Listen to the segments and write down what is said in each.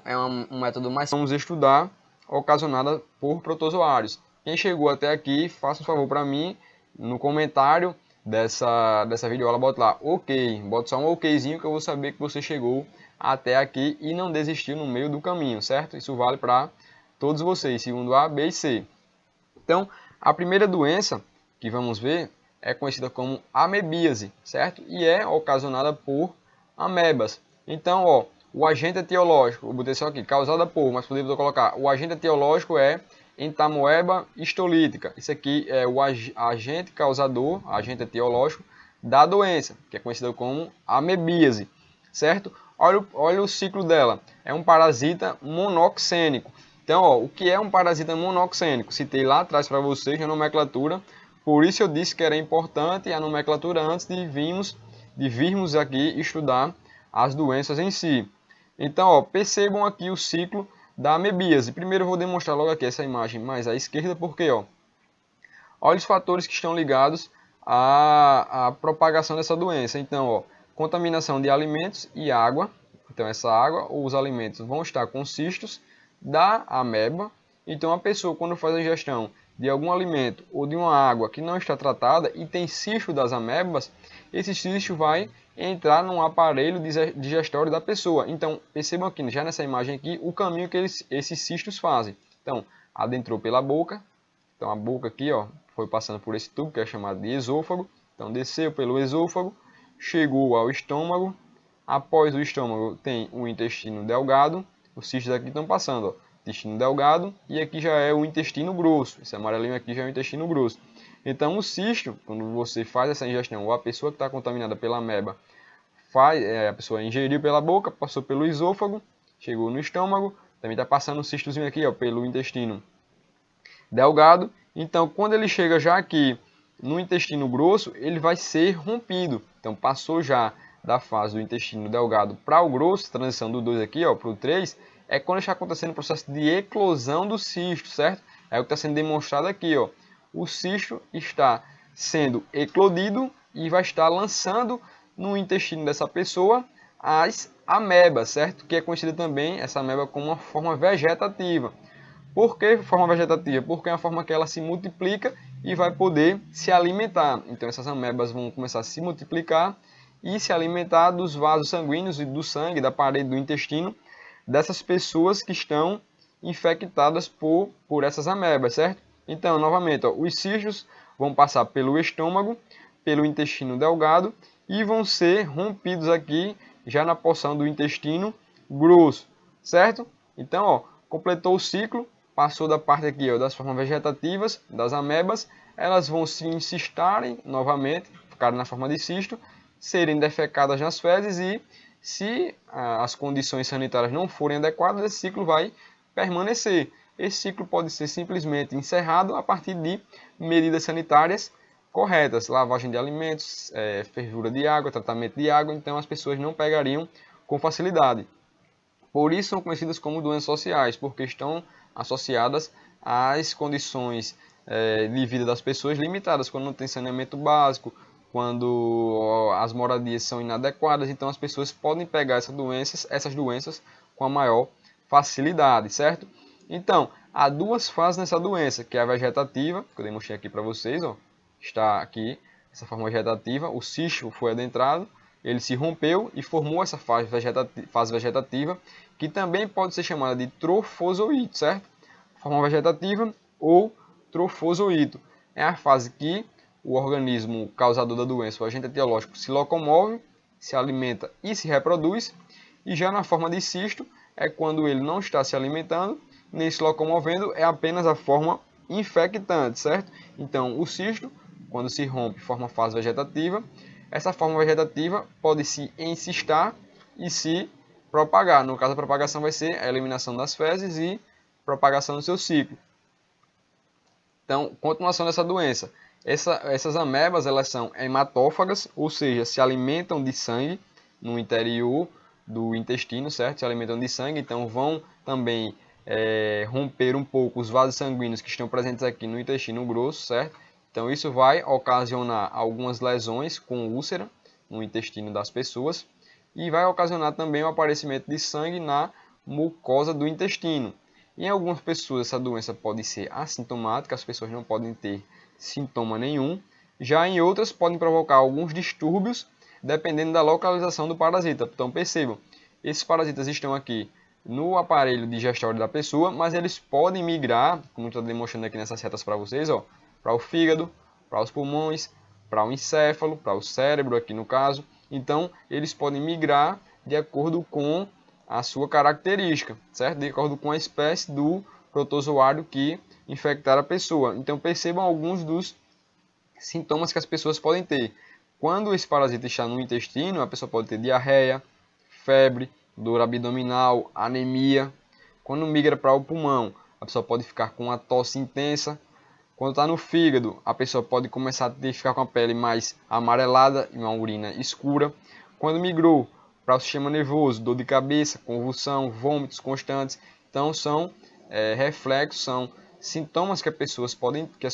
é um método mais vamos estudar ocasionada por protozoários. Quem chegou até aqui, faça um favor para mim, no comentário dessa videoaula, bota lá ok, bota só um okzinho que eu vou saber que você chegou até aqui e não desistiu no meio do caminho, certo? Isso vale para todos vocês, segundo A, B e C. Então, a primeira doença que vamos ver é conhecida como amebíase, certo? E é ocasionada por amebas. Então, ó, o agente etiológico, eu botei só aqui, causada por, mas poderia colocar, o agente etiológico é entamoeba histolítica. Isso aqui é o agente causador, agente etiológico da doença, que é conhecida como amebíase, certo? Olha o ciclo dela, é um parasita monoxênico. Então, ó, o que é um parasita monoxênico? Citei lá atrás para vocês na nomenclatura, por isso eu disse que era importante a nomenclatura antes de virmos aqui estudar as doenças em si. Então, ó, percebam aqui o ciclo da amebíase. Primeiro eu vou demonstrar logo aqui essa imagem mais à esquerda, porque ó, olha os fatores que estão ligados à propagação dessa doença. Então, ó, contaminação de alimentos e água. Então, essa água ou os alimentos vão estar com cistos da ameba. Então, a pessoa, quando faz a ingestão de algum alimento ou de uma água que não está tratada e tem cisto das amebas, esse cisto vai entrar num aparelho digestório da pessoa. Então, percebam aqui, já nessa imagem aqui, o caminho que esses cistos fazem. Então, adentrou pela boca. Então, a boca aqui, ó, foi passando por esse tubo que é chamado de esôfago. Então, desceu pelo esôfago, chegou ao estômago. Após o estômago, tem o intestino delgado. Os cistos aqui estão passando, ó, intestino delgado. E aqui já é o intestino grosso. Esse amarelinho aqui já é o intestino grosso. Então, o cisto, quando você faz essa ingestão, ou a pessoa que está contaminada pela ameba, a pessoa ingeriu pela boca, passou pelo esôfago, chegou no estômago, também está passando o cistozinho aqui, ó, pelo intestino delgado. Então, quando ele chega já aqui no intestino grosso, ele vai ser rompido. Então, passou já da fase do intestino delgado para o grosso, transição do 2 aqui para o 3, é quando está acontecendo o processo de eclosão do cisto, certo? É o que está sendo demonstrado aqui, ó. O cisto está sendo eclodido e vai estar lançando no intestino dessa pessoa as amebas, certo? Que é conhecida também essa ameba como uma forma vegetativa. Por que forma vegetativa? Porque é uma forma que ela se multiplica e vai poder se alimentar. Então essas amebas vão começar a se multiplicar e se alimentar dos vasos sanguíneos e do sangue, da parede do intestino, dessas pessoas que estão infectadas por essas amebas, certo? Então, novamente, ó, os cistos vão passar pelo estômago, pelo intestino delgado e vão ser rompidos aqui já na porção do intestino grosso, certo? Então, ó, completou o ciclo, passou da parte aqui, ó, das formas vegetativas das amebas, elas vão se encistarem novamente, ficarem na forma de cisto, serem defecadas nas fezes e, se as condições sanitárias não forem adequadas, esse ciclo vai permanecer. Esse ciclo pode ser simplesmente encerrado a partir de medidas sanitárias corretas, lavagem de alimentos, fervura de água, tratamento de água, então as pessoas não pegariam com facilidade. Por isso são conhecidas como doenças sociais, porque estão associadas às condições de vida das pessoas limitadas, quando não tem saneamento básico, quando as moradias são inadequadas, então as pessoas podem pegar essas doenças com a maior facilidade, certo? Então, há duas fases nessa doença, que é a vegetativa, que eu demonstrei aqui para vocês, ó, está aqui, essa forma vegetativa, o cisto foi adentrado, ele se rompeu e formou essa fase vegetativa, que também pode ser chamada de trofozoito, certo? Forma vegetativa ou trofozoito. É a fase que o organismo causador da doença, o agente etiológico, se locomove, se alimenta e se reproduz. E já na forma de cisto, é quando ele não está se alimentando, nem se locomovendo, é apenas a forma infectante, certo? Então, o cisto, quando se rompe, forma fase vegetativa. Essa forma vegetativa pode se encistar e se propagar. No caso, a propagação vai ser a eliminação das fezes e propagação do seu ciclo. Então, continuação dessa doença. Essas amebas, elas são hematófagas, ou seja, se alimentam de sangue no interior do intestino, certo? Se alimentam de sangue, então vão também romper um pouco os vasos sanguíneos que estão presentes aqui no intestino grosso, certo? Então isso vai ocasionar algumas lesões com úlcera no intestino das pessoas e vai ocasionar também o aparecimento de sangue na mucosa do intestino. Em algumas pessoas essa doença pode ser assintomática, as pessoas não podem ter sintoma nenhum. Já em outras podem provocar alguns distúrbios, dependendo da localização do parasita. Então percebam, esses parasitas estão aqui no aparelho digestório da pessoa, mas eles podem migrar, como estou demonstrando aqui nessas setas para vocês, para o fígado, para os pulmões, para o encéfalo, para o cérebro aqui no caso. Então eles podem migrar de acordo com a sua característica, certo? De acordo com a espécie do protozoário que infectar a pessoa. Então percebam alguns dos sintomas que as pessoas podem ter. Quando esse parasita está no intestino, a pessoa pode ter diarreia, febre, dor abdominal, anemia. Quando migra para o pulmão, a pessoa pode ficar com uma tosse intensa. Quando está no fígado, a pessoa pode começar a ficar com a pele mais amarelada e uma urina escura. Quando migrou para o sistema nervoso, dor de cabeça, convulsão, vômitos constantes. Então são reflexos, são sintomas que as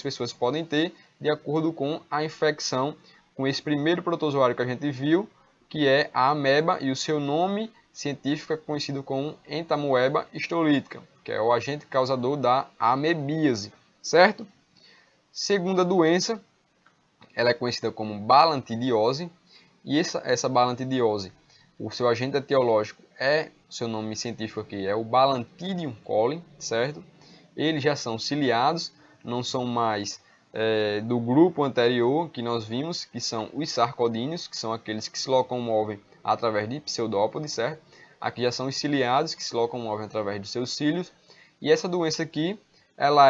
pessoas podem ter de acordo com a infecção com esse primeiro protozoário que a gente viu, que é a ameba, e o seu nome científico é conhecido como Entamoeba histolytica, que é o agente causador da amebíase, certo? Segunda doença, ela é conhecida como balantidiose, e essa balantidiose, o seu agente etiológico o seu nome científico aqui é o Balantidium coli, certo? Eles já são ciliados, não são mais do grupo anterior que nós vimos, que são os sarcodíneos, que são aqueles que se locomovem através de pseudópodes, certo? Aqui já são os ciliados, que se locomovem através dos seus cílios. E essa doença aqui, ela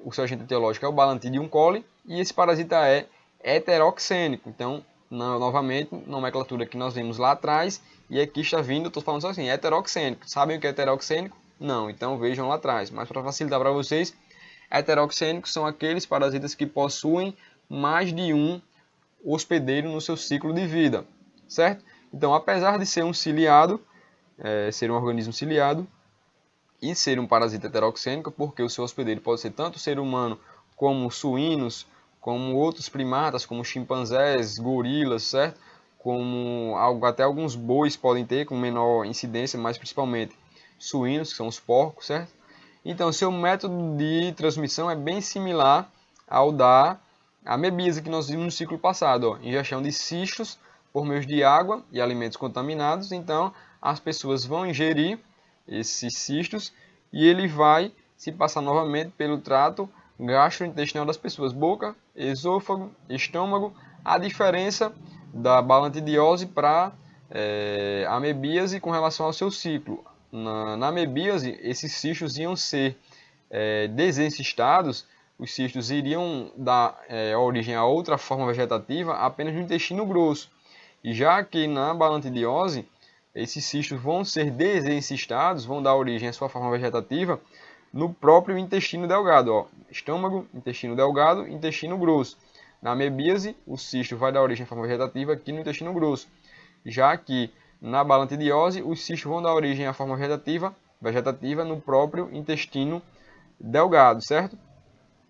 o seu agente etiológico é o Balantidium coli, e esse parasita é heteroxênico. Então, novamente, nomenclatura que nós vimos lá atrás, e aqui está vindo, estou falando só assim, heteroxênico. Sabem o que é heteroxênico? Não, então vejam lá atrás. Mas para facilitar para vocês, heteroxênicos são aqueles parasitas que possuem mais de um hospedeiro no seu ciclo de vida, certo? Então, apesar de ser um ciliado, ser um organismo ciliado, e ser um parasita heteroxênico, porque o seu hospedeiro pode ser tanto ser humano, como suínos, como outros primatas, como chimpanzés, gorilas, certo? Como até alguns bois podem ter, com menor incidência, mas principalmente suínos, que são os porcos, certo? Então, seu método de transmissão é bem similar ao da amebíase que nós vimos no ciclo passado, ingestão de cistos por meio de água e alimentos contaminados. Então, as pessoas vão ingerir esses cistos e ele vai se passar novamente pelo trato gastrointestinal das pessoas, boca, esôfago, estômago. A diferença da balantidiose para a amebíase com relação ao seu ciclo. Na amebíase, esses cistos iam ser desencistados, os cistos iriam dar origem a outra forma vegetativa apenas no intestino grosso. E já que na balantidiose, esses cistos vão ser desencistados, vão dar origem à sua forma vegetativa no próprio intestino delgado. Estômago, intestino delgado, intestino grosso. Na amebíase, o cisto vai dar origem à forma vegetativa aqui no intestino grosso. Já que na balantidiose, os cistos vão dar origem à forma vegetativa no próprio intestino delgado, certo?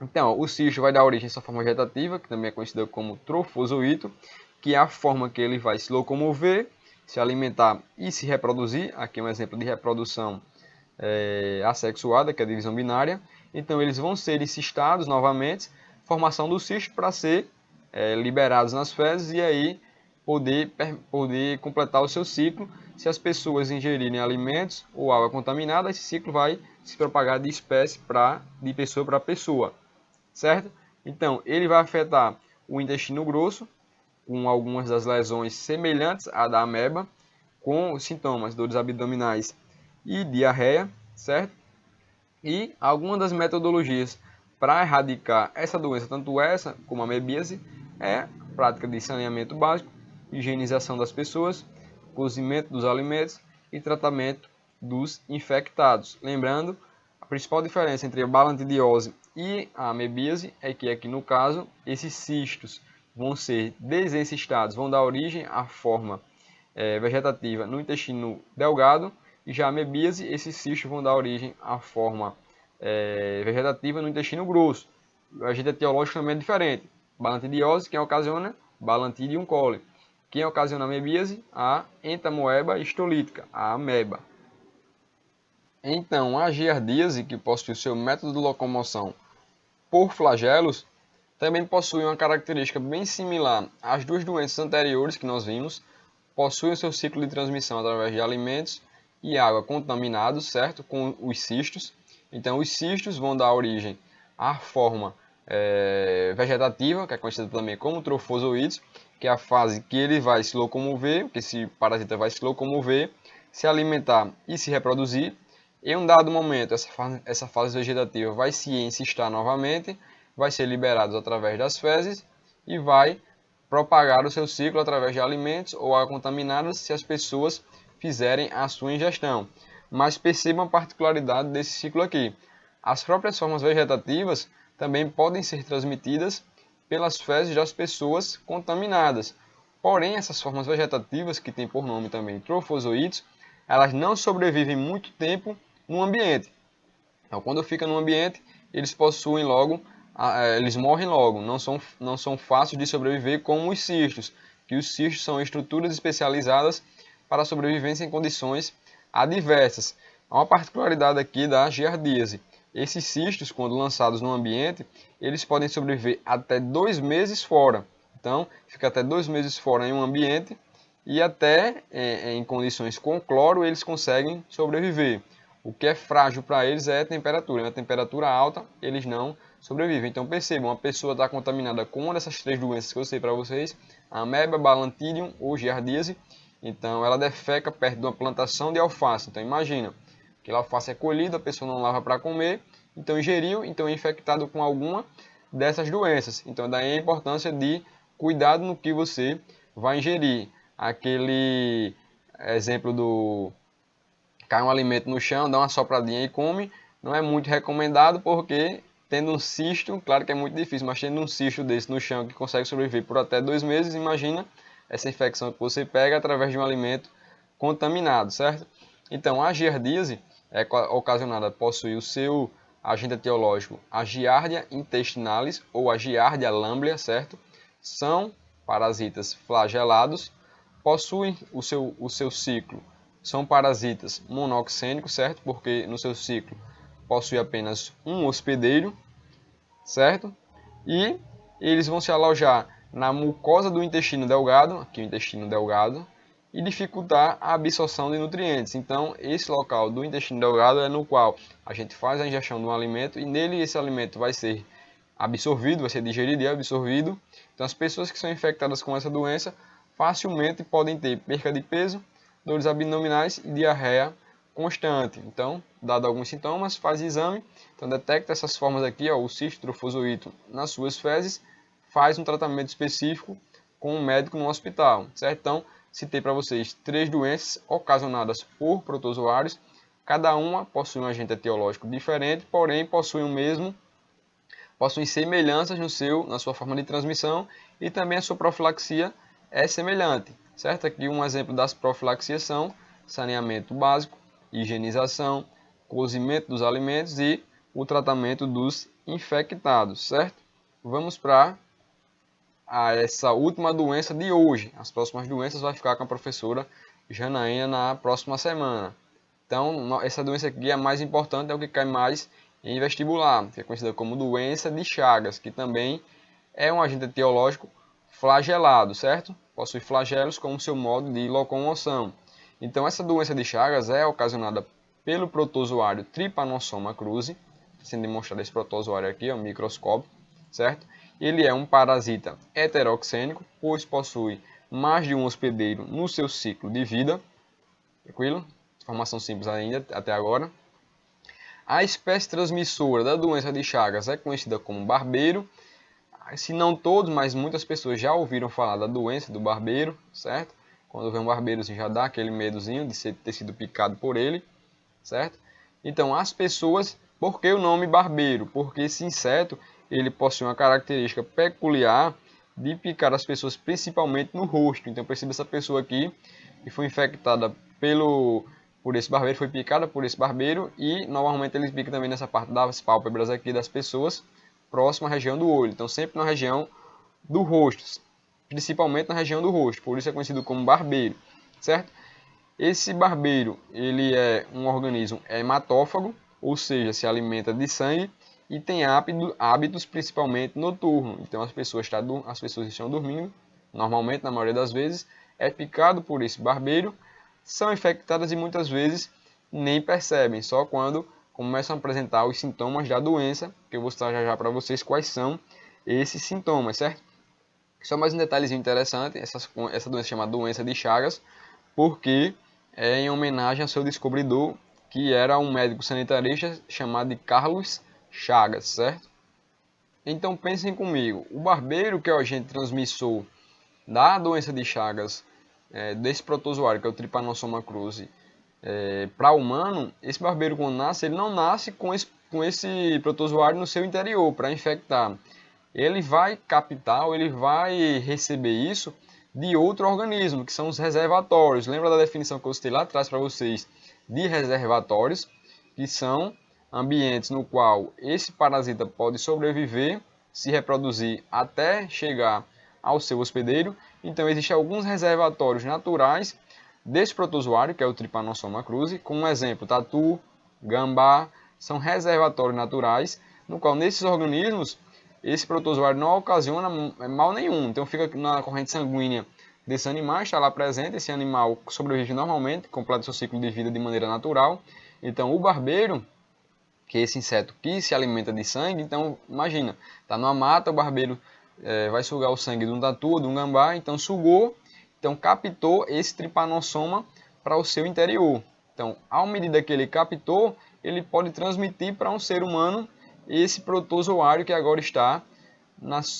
Então, o cisto vai dar origem à sua forma vegetativa, que também é conhecida como trofozoito, que é a forma que ele vai se locomover, se alimentar e se reproduzir. Aqui é um exemplo de reprodução assexuada, que é a divisão binária. Então, eles vão ser cistados novamente, formação do cisto para ser liberados nas fezes e aí poder completar o seu ciclo. Se as pessoas ingerirem alimentos ou água contaminada, esse ciclo vai se propagar de espécie de pessoa para pessoa, certo? Então, ele vai afetar o intestino grosso, com algumas das lesões semelhantes à da ameba, com sintomas, dores abdominais e diarreia, certo? E algumas das metodologias para erradicar essa doença, tanto essa como a amebíase, é a prática de saneamento básico, higienização das pessoas, cozimento dos alimentos e tratamento dos infectados. Lembrando, a principal diferença entre a balantidiose e a amebíase é que aqui no caso, esses cistos vão ser desencistados, vão dar origem à forma vegetativa no intestino delgado, e já a amebíase, esses cistos vão dar origem à forma vegetativa no intestino grosso. O agente etiológico também é diferente. Balantidiose, quem ocasiona? Balantidium coli. Quem ocasiona a amebíase? A Entamoeba histolytica, a ameba. Então, a giardíase, que possui o seu método de locomoção por flagelos, também possui uma característica bem similar às duas doenças anteriores que nós vimos, possui o seu ciclo de transmissão através de alimentos e água contaminados, certo? Com os cistos. Então, os cistos vão dar origem à forma vegetativa, que é conhecida também como trofozoídeos, que é a fase que ele vai se locomover, que esse parasita vai se locomover, se alimentar e se reproduzir. Em um dado momento, essa fase vegetativa vai se encistar novamente, vai ser liberado através das fezes e vai propagar o seu ciclo através de alimentos ou água contaminada se as pessoas fizerem a sua ingestão. Mas percebam a particularidade desse ciclo aqui. As próprias formas vegetativas também podem ser transmitidas pelas fezes das pessoas contaminadas. Porém, essas formas vegetativas, que têm por nome também trofozoídeos, elas não sobrevivem muito tempo no ambiente. Então, quando fica no ambiente, eles possuem logo, eles morrem logo, não são fáceis de sobreviver como os cistos, que os cistos são estruturas especializadas para a sobrevivência em condições adversas. Há uma particularidade aqui da giardíase. Esses cistos, quando lançados no ambiente, eles podem sobreviver até 2 meses fora. Então, fica até 2 meses fora em um ambiente e até em condições com cloro eles conseguem sobreviver. O que é frágil para eles é a temperatura. Na temperatura alta, eles não sobrevivem. Então percebam, uma pessoa está contaminada com uma dessas 3 doenças que eu sei para vocês, a Ameba, Balantidium ou giardíase. Então ela defeca perto de uma plantação de alface. Então imagina, que a alface é colhida, a pessoa não lava para comer, então ingeriu, então é infectado com alguma dessas doenças. Então daí a importância de cuidado no que você vai ingerir. Aquele exemplo do cai um alimento no chão, dá uma sopradinha e come, não é muito recomendado porque tendo um cisto, claro que é muito difícil, mas tendo um cisto desse no chão que consegue sobreviver por até 2 meses, imagina essa infecção que você pega através de um alimento contaminado, certo? Então a giardíase é ocasionada, possui o seu agente etiológico, a Giardia intestinalis ou a Giardia lamblia, certo? São parasitas flagelados, possuem o seu ciclo. São parasitas monoxênicos, certo? Porque no seu ciclo possui apenas um hospedeiro, certo? E eles vão se alojar na mucosa do intestino delgado, aqui o intestino delgado, e dificultar a absorção de nutrientes. Então, esse local do intestino delgado é no qual a gente faz a ingestão de um alimento e nele esse alimento vai ser absorvido, vai ser digerido e absorvido. Então, as pessoas que são infectadas com essa doença facilmente podem ter perca de peso, dores abdominais e diarreia constante. Então, dado alguns sintomas, faz exame, então detecta essas formas aqui, ó, o cisto trofozoíto nas suas fezes, faz um tratamento específico com um médico no hospital, certo? Então, citei para vocês 3 doenças ocasionadas por protozoários, cada uma possui um agente etiológico diferente, porém possuem semelhanças na sua forma de transmissão e também a sua profilaxia é semelhante, certo? Aqui um exemplo das profilaxias são saneamento básico, higienização, cozimento dos alimentos e o tratamento dos infectados, certo? Vamos para essa última doença de hoje. As próximas doenças vai ficar com a professora Janaína na próxima semana. Então, essa doença aqui é a mais importante, é o que cai mais em vestibular, que é conhecida como doença de Chagas, que também é um agente etiológico flagelado, certo? Possui flagelos como seu modo de locomoção. Então, essa doença de Chagas é ocasionada pelo protozoário Trypanosoma cruzi, sendo demonstrado esse protozoário aqui, o microscópio, certo? Ele é um parasita heteroxênico, pois possui mais de um hospedeiro no seu ciclo de vida. Tranquilo? Informação simples ainda até agora. A espécie transmissora da doença de Chagas é conhecida como barbeiro. Se não todos, mas muitas pessoas já ouviram falar da doença do barbeiro, certo? Quando vê um barbeiro, assim, já dá aquele medozinho de ter sido picado por ele, certo? Então, as pessoas, por que o nome barbeiro? Porque esse inseto, ele possui uma característica peculiar de picar as pessoas, principalmente no rosto. Então, perceba essa pessoa aqui, que foi infectada por esse barbeiro, foi picada por esse barbeiro, e normalmente ele pica também nessa parte das pálpebras aqui das pessoas, próxima à região do olho. Então, sempre na região do rosto, principalmente na região do rosto, por isso é conhecido como barbeiro, certo? Esse barbeiro, ele é um organismo hematófago, ou seja, se alimenta de sangue e tem hábitos principalmente noturnos. Então as pessoas estão dormindo, normalmente, na maioria das vezes, é picado por esse barbeiro, são infectadas e muitas vezes nem percebem, só quando começam a apresentar os sintomas da doença, que eu vou mostrar já para vocês quais são esses sintomas, certo? Só mais um detalhezinho interessante, essa doença é chamada doença de Chagas, porque é em homenagem ao seu descobridor, que era um médico sanitarista chamado de Carlos Chagas, certo? Então pensem comigo, o barbeiro, que é o agente transmissor da doença de Chagas, desse protozoário, que é o Trypanosoma cruzi, para humano, esse barbeiro quando nasce, ele não nasce com esse protozoário no seu interior para infectar. Ele vai captar, ou ele vai receber isso de outro organismo, que são os reservatórios. Lembra da definição que eu citei lá atrás para vocês de reservatórios, que são ambientes no qual esse parasita pode sobreviver, se reproduzir até chegar ao seu hospedeiro. Então existem alguns reservatórios naturais desse protozoário, que é o Trypanosoma cruzi, como um exemplo, tatu, gambá, são reservatórios naturais, no qual nesses organismos esse protozoário não ocasiona mal nenhum. Então fica na corrente sanguínea desse animal, está lá presente, esse animal sobrevive normalmente, completa seu ciclo de vida de maneira natural. Então o barbeiro, que é esse inseto que se alimenta de sangue, então imagina, está numa mata, o barbeiro vai sugar o sangue de um tatu, de um gambá, então sugou, então captou esse tripanossoma para o seu interior. Então, à medida que ele captou, ele pode transmitir para um ser humano esse protozoário que agora está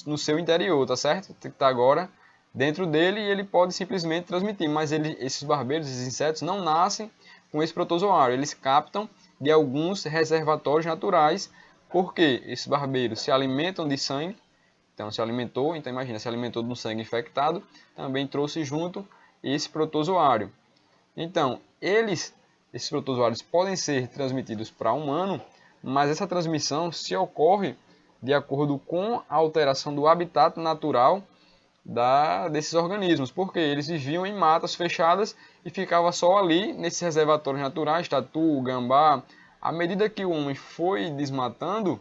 no seu interior, tá certo? Que está agora dentro dele e ele pode simplesmente transmitir, mas esses barbeiros, esses insetos, não nascem com esse protozoário, eles captam de alguns reservatórios naturais, porque esses barbeiros se alimentam de sangue, então se alimentou, então imagina, se alimentou de um sangue infectado, também trouxe junto esse protozoário. Então, esses protozoários podem ser transmitidos para humano, mas essa transmissão se ocorre de acordo com a alteração do habitat natural desses organismos, porque eles viviam em matas fechadas e ficava só ali nesses reservatórios naturais, tatu, gambá. À medida que o homem foi desmatando,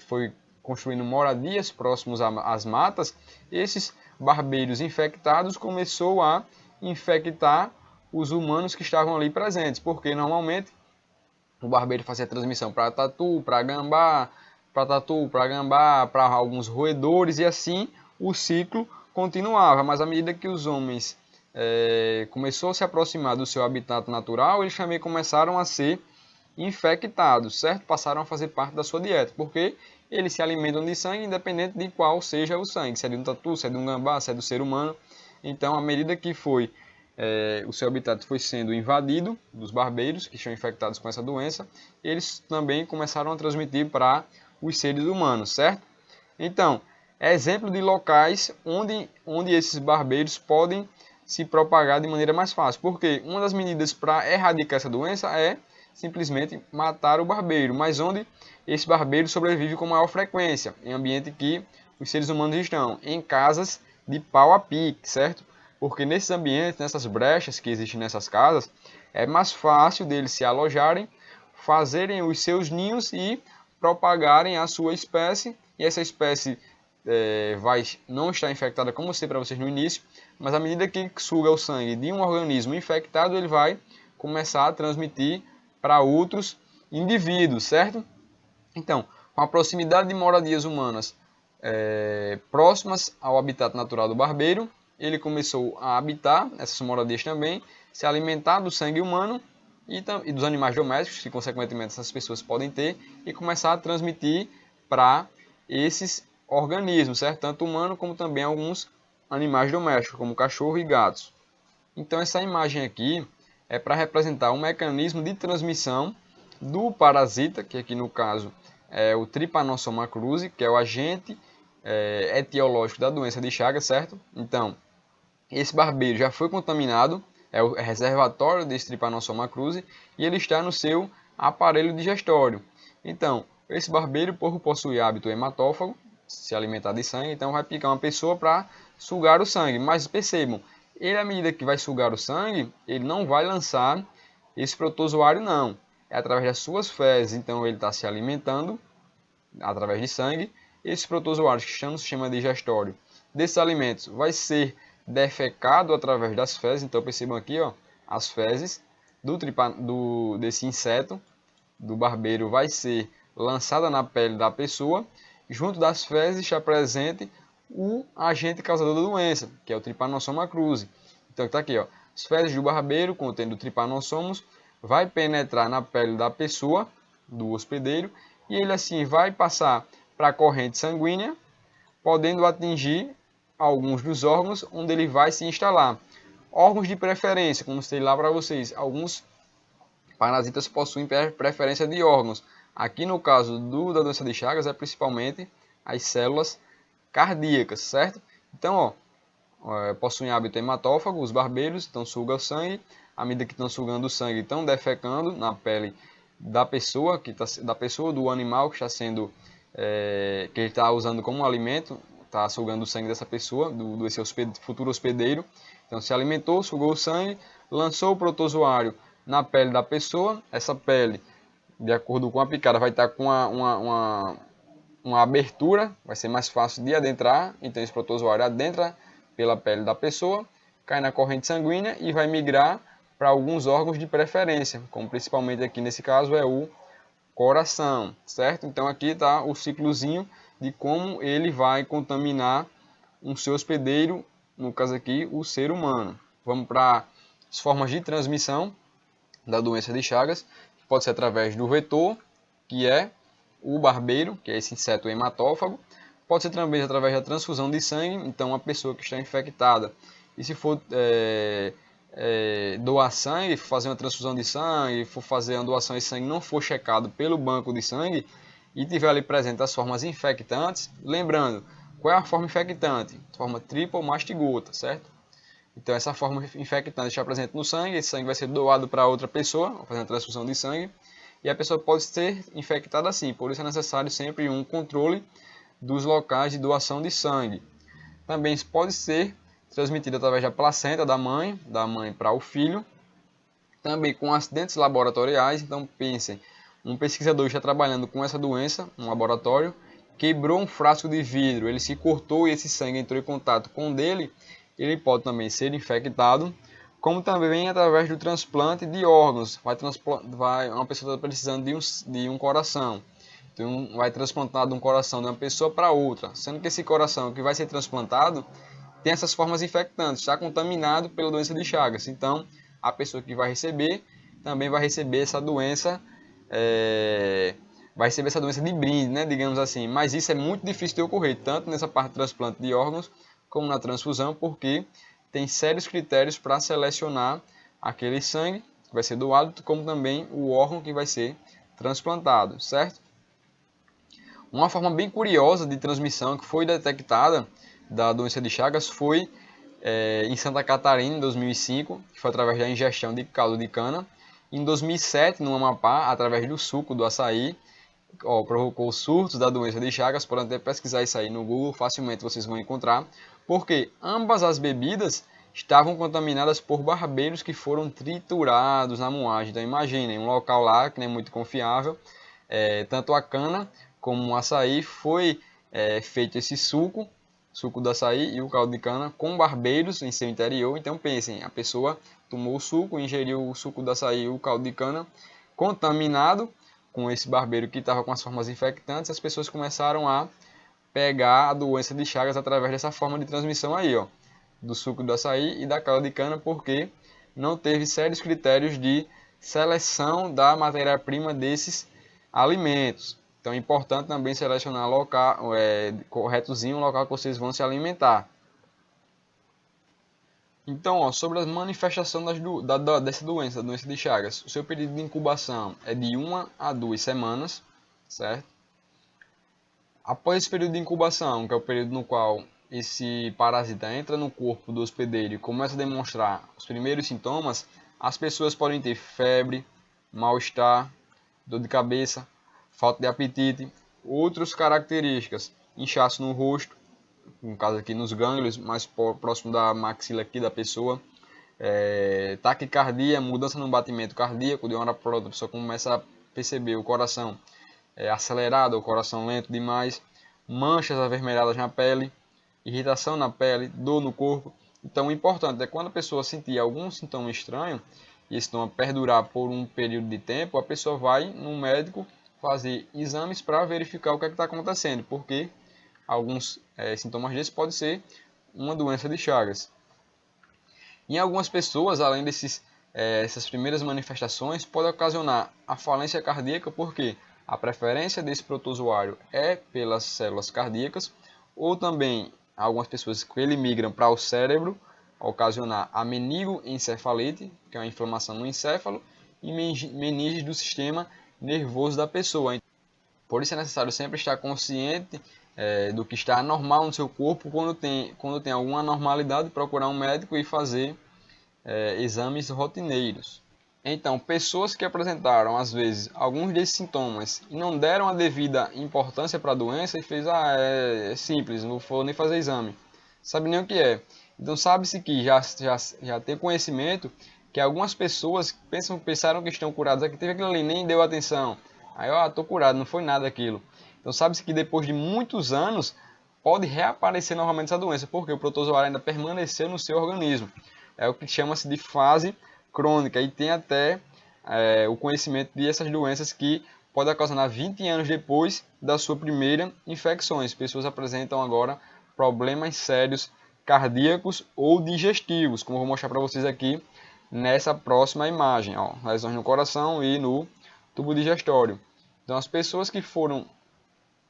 foi construindo moradias próximos às matas, esses barbeiros infectados começou a infectar os humanos que estavam ali presentes, porque normalmente o barbeiro fazia transmissão para tatu, para gambá, para alguns roedores, e assim o ciclo continuava. Mas à medida que os homens começou a se aproximar do seu habitat natural, eles também começaram a ser infectados, certo? Passaram a fazer parte da sua dieta, porque eles se alimentam de sangue, independente de qual seja o sangue, se é de um tatu, se é de um gambá, se é do ser humano. Então, à medida que o seu habitat foi sendo invadido dos barbeiros, que estão infectados com essa doença, eles também começaram a transmitir para os seres humanos, certo? Então, é exemplo de locais onde esses barbeiros podem se propagar de maneira mais fácil, porque uma das medidas para erradicar essa doença é simplesmente matar o barbeiro, mas onde esse barbeiro sobrevive com maior frequência, em ambiente que os seres humanos estão, em casas de pau a pique, certo? Porque nesses ambientes, nessas brechas que existem nessas casas, é mais fácil deles se alojarem, fazerem os seus ninhos e propagarem a sua espécie, e essa espécie vai não estar infectada, como eu sei para vocês no início, mas à medida que suga o sangue de um organismo infectado, ele vai começar a transmitir para outros indivíduos, certo? Então, com a proximidade de moradias humanas próximas ao habitat natural do barbeiro, ele começou a habitar essas moradias também, se alimentar do sangue humano e dos animais domésticos, que consequentemente essas pessoas podem ter, e começar a transmitir para esses organismos, certo? Tanto humano como também alguns animais domésticos, como cachorro e gatos. Então essa imagem aqui é para representar um mecanismo de transmissão do parasita, que aqui no caso é o Trypanosoma cruzi, que é o agente etiológico da doença de Chagas, certo? Então, esse barbeiro já foi contaminado, é o reservatório desse Trypanosoma cruzi, e ele está no seu aparelho digestório. Então, esse barbeiro, por possuir hábito hematófago, se alimentar de sangue, então vai picar uma pessoa para sugar o sangue. Mas percebam, Ele, à medida que vai sugar o sangue, ele não vai lançar esse protozoário não. É através das suas fezes, então ele está se alimentando através de sangue. Esses protozoários que estão no sistema digestório desses alimentos vai ser defecado através das fezes. Então percebam aqui, ó, as fezes desse inseto, do barbeiro, vai ser lançada na pele da pessoa. Junto das fezes está presente o agente causador da doença, que é o Trypanosoma cruzi. Então está aqui, ó, as fezes do barbeiro contendo Trypanossomos vai penetrar na pele da pessoa, do hospedeiro, e ele assim vai passar para a corrente sanguínea, podendo atingir alguns dos órgãos onde ele vai se instalar. Órgãos de preferência, como mostrei lá para vocês, alguns parasitas possuem preferência de órgãos. Aqui no caso da doença de Chagas é principalmente as células cardíacas, certo? Então, ó, possuem hábito hematófago, os barbeiros, então sugam o sangue. À medida que estão sugando o sangue, estão defecando na pele da pessoa, do animal que está sendo, que ele está usando como alimento, está sugando o sangue dessa pessoa, desse futuro hospedeiro. Então se alimentou, sugou o sangue, lançou o protozoário na pele da pessoa. Essa pele, de acordo com a picada, vai estar com uma abertura, vai ser mais fácil de adentrar. Então esse protozoário adentra pela pele da pessoa, cai na corrente sanguínea e vai migrar para alguns órgãos de preferência, como principalmente aqui nesse caso é o coração, certo? Então aqui está o ciclozinho de como ele vai contaminar um seu hospedeiro, no caso aqui o ser humano. Vamos para as formas de transmissão da doença de Chagas, que pode ser através do vetor, que é o barbeiro, que é esse inseto hematófago. Pode ser também através da transfusão de sangue, então a pessoa que está infectada, e se for doar sangue, fazer uma transfusão de sangue, for fazer uma doação de sangue, não for checado pelo banco de sangue e tiver ali presente as formas infectantes, lembrando, qual é a forma infectante? Forma tripla ou mastigota, certo? Então essa forma infectante está presente no sangue, esse sangue vai ser doado para outra pessoa, fazendo a transfusão de sangue, e a pessoa pode ser infectada assim, por isso é necessário sempre um controle dos locais de doação de sangue. Também pode ser transmitido através da placenta da mãe para o filho, também com acidentes laboratoriais. Então pensem, um pesquisador está trabalhando com essa doença no laboratório, quebrou um frasco de vidro, ele se cortou e esse sangue entrou em contato com o dele, ele pode também ser infectado, como também através do transplante de órgãos. Uma pessoa está precisando de um coração, então vai transplantar de um coração de uma pessoa para outra, sendo que esse coração que vai ser transplantado tem essas formas infectantes, está contaminado pela doença de Chagas. Então a pessoa que vai receber também vai receber essa doença, de brinde, né, digamos assim. Mas isso é muito difícil de ocorrer, tanto nessa parte de transplante de órgãos como na transfusão, porque tem sérios critérios para selecionar aquele sangue que vai ser doado, como também o órgão que vai ser transplantado, certo? Uma forma bem curiosa de transmissão que foi detectada da doença de Chagas foi em Santa Catarina, em 2005, que foi através da ingestão de caldo de cana. Em 2007, no Amapá, através do suco do açaí, provocou surtos da doença de Chagas. Podem até pesquisar isso aí no Google, facilmente vocês vão encontrar, porque ambas as bebidas estavam contaminadas por barbeiros que foram triturados na moagem. Então imaginem, um local lá que não é muito confiável, tanto a cana como o açaí foi feito esse suco do açaí e o caldo de cana com barbeiros em seu interior. Então pensem, a pessoa tomou o suco, ingeriu o suco do açaí e o caldo de cana contaminado com esse barbeiro que estava com as formas infectantes. As pessoas começaram a pegar a doença de Chagas através dessa forma de transmissão aí, ó, do suco do açaí e da caldo de cana, porque não teve sérios critérios de seleção da matéria-prima desses alimentos. Então é importante também selecionar corretozinho o local que vocês vão se alimentar. Então, ó, sobre a manifestação dessa doença de Chagas, o seu período de incubação é de 1 a 2 semanas, certo? Após esse período de incubação, que é o período no qual esse parasita entra no corpo do hospedeiro e começa a demonstrar os primeiros sintomas, as pessoas podem ter febre, mal-estar, dor de cabeça, falta de apetite, outras características, inchaço no rosto, no caso aqui nos gânglios, mais próximo da maxila aqui da pessoa. Taquicardia, mudança no batimento cardíaco, de uma hora para outra a pessoa começa a perceber o coração acelerado, o coração lento demais, manchas avermelhadas na pele, irritação na pele, dor no corpo. Então o importante é quando a pessoa sentir algum sintoma estranho, e esse sintoma perdurar por um período de tempo, a pessoa vai no médico fazer exames para verificar o que está acontecendo, porque alguns sintomas desses podem ser uma doença de Chagas. Em algumas pessoas, além essas primeiras manifestações, pode ocasionar a falência cardíaca, porque a preferência desse protozoário é pelas células cardíacas, ou também algumas pessoas que ele migram para o cérebro, ocasionar a meningoencefalite, que é uma inflamação no encéfalo, e meninges do sistema nervoso da pessoa. Por isso é necessário sempre estar consciente do que está anormal no seu corpo. Quando tem alguma anormalidade, procurar um médico e fazer exames rotineiros. Então, pessoas que apresentaram, às vezes, alguns desses sintomas e não deram a devida importância para a doença e fez, é simples, não vou nem fazer exame. Sabe nem o que é. Então, sabe-se que já tem conhecimento que algumas pessoas pensaram que estão curadas. Aqui teve aquilo ali, nem deu atenção. Aí, estou curado, não foi nada aquilo. Então, sabe-se que depois de muitos anos, pode reaparecer novamente essa doença, porque o protozoário ainda permaneceu no seu organismo. É o que chama-se de fase crônica, e tem até o conhecimento de essas doenças que podem ocasionar 20 anos depois da sua primeira infecção. As pessoas apresentam agora problemas sérios cardíacos ou digestivos, como eu vou mostrar para vocês aqui nessa próxima imagem. Lesões no coração e no tubo digestório. Então, as pessoas que foram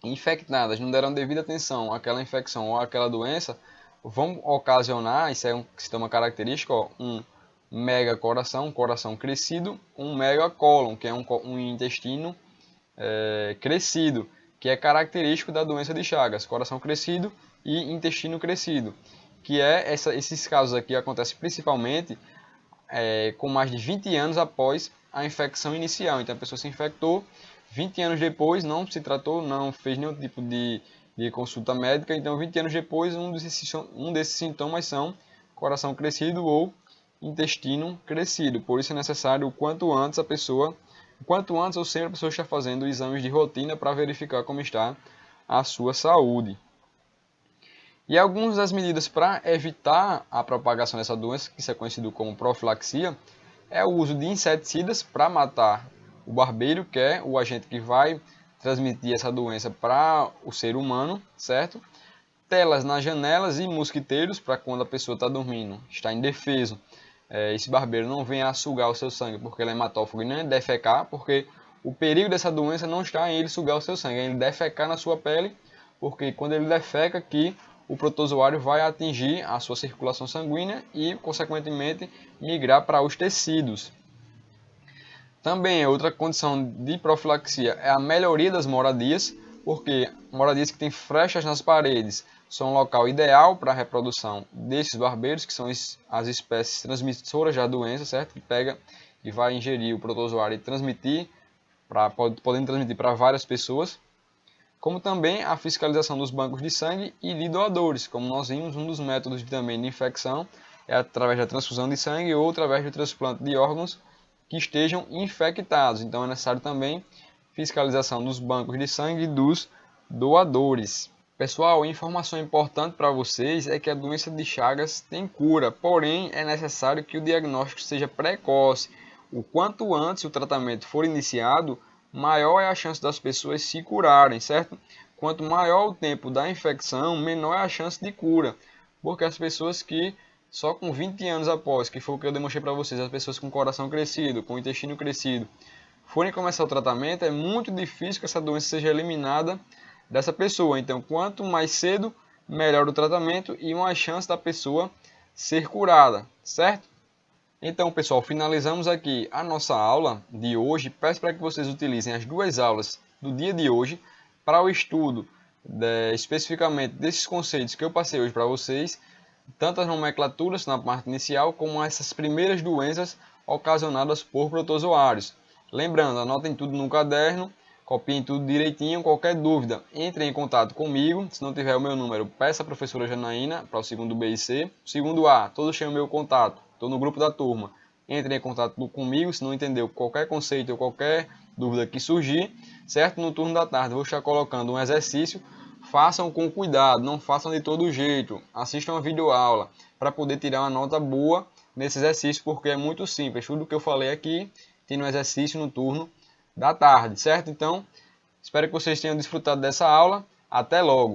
infectadas, não deram devida atenção àquela infecção ou àquela doença, vão ocasionar, isso é um sintoma característico, um mega coração, um coração crescido, um mega cólon, que é um intestino crescido, que é característico da doença de Chagas, coração crescido e intestino crescido, que esses casos aqui acontecem principalmente com mais de 20 anos após a infecção inicial. Então a pessoa se infectou, 20 anos depois não se tratou, não fez nenhum tipo de consulta médica, então 20 anos depois um desses sintomas são coração crescido ou intestino crescido. Por isso é necessário o quanto antes ou sempre a pessoa está fazendo exames de rotina para verificar como está a sua saúde. E algumas das medidas para evitar a propagação dessa doença, que isso é conhecido como profilaxia, é o uso de inseticidas para matar o barbeiro, que é o agente que vai transmitir essa doença para o ser humano, certo? Telas nas janelas e mosquiteiros para quando a pessoa está dormindo, está indefeso. Esse barbeiro não venha a sugar o seu sangue, porque ele é hematófago, e nem defecar, porque o perigo dessa doença não está em ele sugar o seu sangue, é em ele defecar na sua pele, porque quando ele defeca aqui, o protozoário vai atingir a sua circulação sanguínea e, consequentemente, migrar para os tecidos. Também outra condição de profilaxia é a melhoria das moradias, porque moradias que têm frechas nas paredes são um local ideal para a reprodução desses barbeiros, que são as espécies transmissoras da doença, certo? Que pega e vai ingerir o protozoário e transmitir, podendo transmitir para várias pessoas. Como também a fiscalização dos bancos de sangue e de doadores. Como nós vimos, um dos métodos também de infecção é através da transfusão de sangue ou através do transplante de órgãos que estejam infectados. Então é necessário também fiscalização dos bancos de sangue e dos doadores. Pessoal, informação importante para vocês é que a doença de Chagas tem cura, porém é necessário que o diagnóstico seja precoce. O quanto antes o tratamento for iniciado, maior é a chance das pessoas se curarem, certo? Quanto maior o tempo da infecção, menor é a chance de cura. Porque as pessoas que só com 20 anos após, que foi o que eu demonstrei para vocês, as pessoas com coração crescido, com intestino crescido, forem começar o tratamento, é muito difícil que essa doença seja eliminada dessa pessoa. Então, quanto mais cedo, melhor o tratamento e mais chance da pessoa ser curada, certo? Então, pessoal, finalizamos aqui a nossa aula de hoje. Peço para que vocês utilizem as duas aulas do dia de hoje para o estudo especificamente desses conceitos que eu passei hoje para vocês, tanto as nomenclaturas na parte inicial, como essas primeiras doenças ocasionadas por protozoários. Lembrando, anotem tudo no caderno, copiem tudo direitinho. Qualquer dúvida, entre em contato comigo. Se não tiver o meu número, peça a professora Janaína para o segundo B e C. Segundo A, todos têm o meu contato, estou no grupo da turma. Entre em contato comigo, se não entendeu qualquer conceito ou qualquer dúvida que surgir, certo? No turno da tarde vou estar colocando um exercício. Façam com cuidado, não façam de todo jeito. Assistam a videoaula para poder tirar uma nota boa nesse exercício, porque é muito simples. Tudo que eu falei aqui tem no exercício no turno da tarde, certo? Então, espero que vocês tenham desfrutado dessa aula. Até logo!